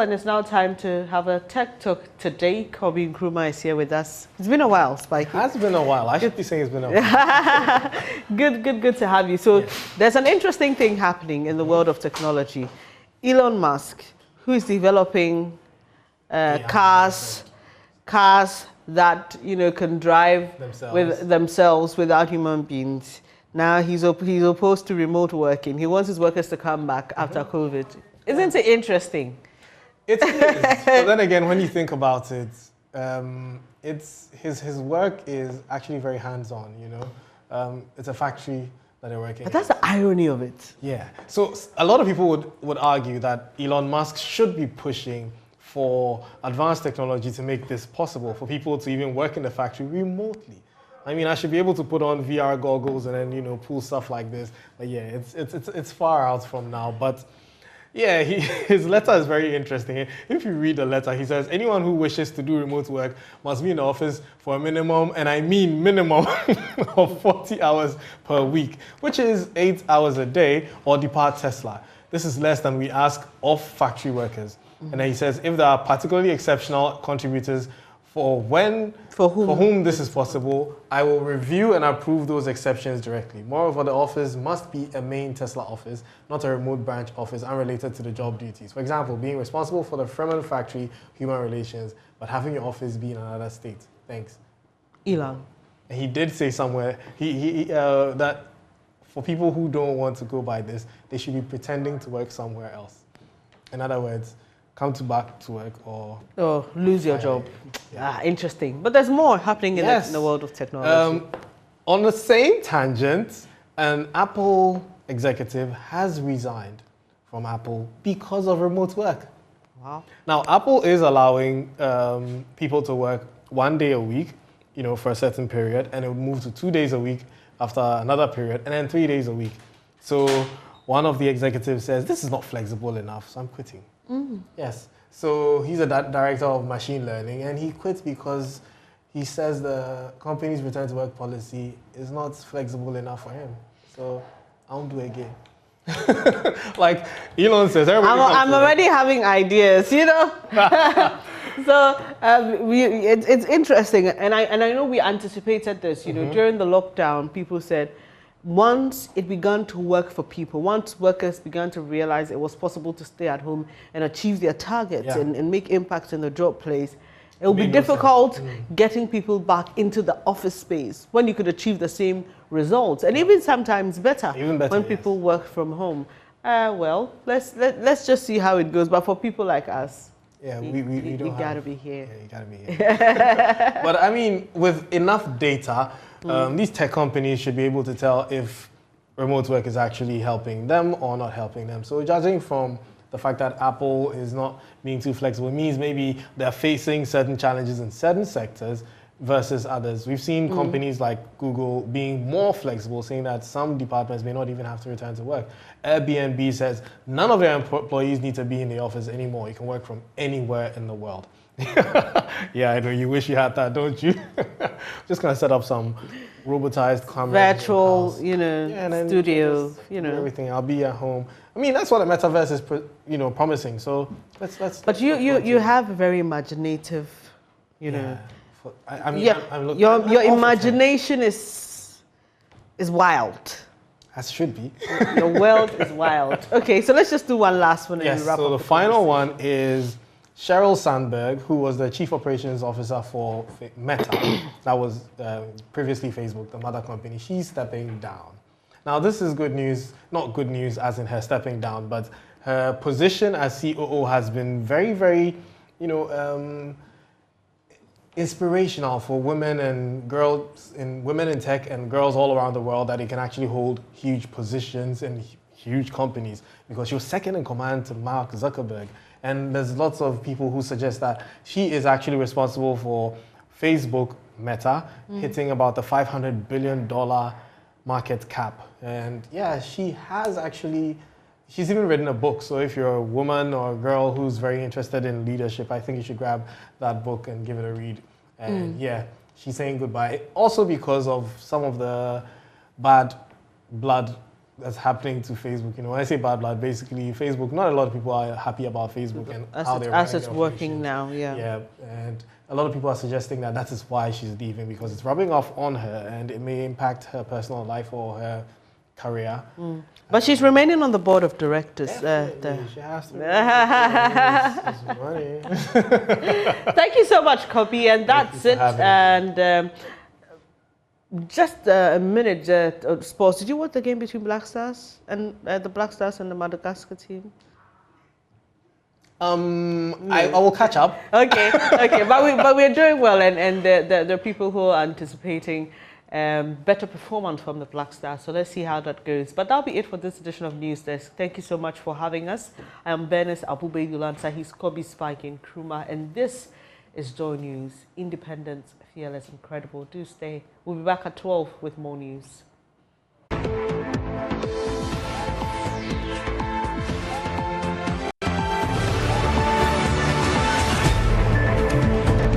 And it's now time to have a tech talk today. Kobe Nkrumah is here with us. It's been a while, Spike. It has been a while. I should be saying it's been a while. Good to have you. So there's an interesting thing happening in the world of technology. Elon Musk, who is developing cars that can drive themselves without human beings. Now he's opposed to remote working. He wants his workers to come back after COVID. Isn't it interesting? It is. But then again, when you think about it, it's his work is actually very hands-on. It's a factory that they're working. But that's the irony of it. Yeah. So a lot of people would argue that Elon Musk should be pushing for advanced technology to make this possible for people to even work in the factory remotely. I mean, I should be able to put on VR goggles and then pull stuff like this. But yeah, it's far out from now. But yeah, his letter is very interesting. If you read the letter, he says, anyone who wishes to do remote work must be in the office for a minimum, and I mean minimum, of 40 hours per week, which is 8 hours a day, or depart Tesla. This is less than we ask of factory workers. And then he says, if there are particularly exceptional contributors for whom this is possible, I will review and approve those exceptions directly. Moreover, the office must be a main Tesla office, not a remote branch office unrelated to the job duties. For example, being responsible for the Fremont factory human relations, but having your office be in another state. Thanks. Elon. And he did say somewhere that for people who don't want to go by this, they should be pretending to work somewhere else. In other words, come back to work or lose your job. Yeah. Interesting. But there's more happening in the world of technology. On the same tangent, an Apple executive has resigned from Apple because of remote work. Wow. Now, Apple is allowing people to work 1 day a week, for a certain period, and it would move to 2 days a week after another period, and then 3 days a week. So one of the executives says, this is not flexible enough, so I'm quitting. Yes. So he's a director of machine learning, and he quit because he says the company's return to work policy is not flexible enough for him. So I won't do it again. Like Elon says, I'm already having ideas, So it's interesting, and I know we anticipated this. During the lockdown, people said, once it began to work for people, once workers began to realize it was possible to stay at home and achieve their targets and make impact in the job place, it will be difficult getting people back into the office space when you could achieve the same results, and even sometimes better when people work from home. Well, let's just see how it goes. But for people like us, we gotta be here. Yeah, you gotta be here. But I mean, with enough data, these tech companies should be able to tell if remote work is actually helping them or not helping them. So judging from the fact that Apple is not being too flexible means maybe they're facing certain challenges in certain sectors versus others. We've seen companies like Google being more flexible, saying that some departments may not even have to return to work. Airbnb says none of their employees need to be in the office anymore. You can work from anywhere in the world. Yeah, I know you wish you had that, don't you? Just gonna set up some robotized cameras, virtual, studio, everything. I'll be at home. I mean, that's what the metaverse is, promising. So let's. But you have a very imaginative, Yeah. Your imagination is wild. As should be. Your world is wild. Okay, so let's just do one last one and wrap up. So the final one is Sheryl Sandberg, who was the chief operations officer for Meta, that was previously Facebook, the mother company. She's stepping down. Now, this is good news, not good news as in her stepping down, but her position as COO has been very, very, inspirational for women and girls, women in tech and girls all around the world, that they can actually hold huge positions in huge companies, because she was second in command to Mark Zuckerberg. And there's lots of people who suggest that she is actually responsible for Facebook, Meta, hitting about the $500 billion market cap. And yeah, she has actually, she's even written a book. So if you're a woman or a girl who's very interested in leadership, I think you should grab that book and give it a read. And yeah, she's saying goodbye. Also because of some of the bad blood that's happening to Facebook. You know, when I say bad blood, basically Facebook. Not a lot of people are happy about Facebook and how they're as it's running working operations. now. Yeah. Yeah, and a lot of people are suggesting that that is why she's leaving, because it's rubbing off on her and it may impact her personal life or her career. But she's remaining on the board of directors. Definitely, she has to. It's money. Thank you so much, Kobe, and that's it. And just a minute, sports. Did you watch the game between Black Stars and the Black Stars and the Madagascar team? I will catch up. Okay, okay, but we're doing well, and there are people who are anticipating better performance from the Black Stars. So let's see how that goes. But that'll be it for this edition of News Desk. Thank you so much for having us. I am Bernice Abubedulansa. He's Kobe Spike in Kruma, and this is Joy News. Independent, fearless, incredible. Do stay. We'll be back at 12 with more news.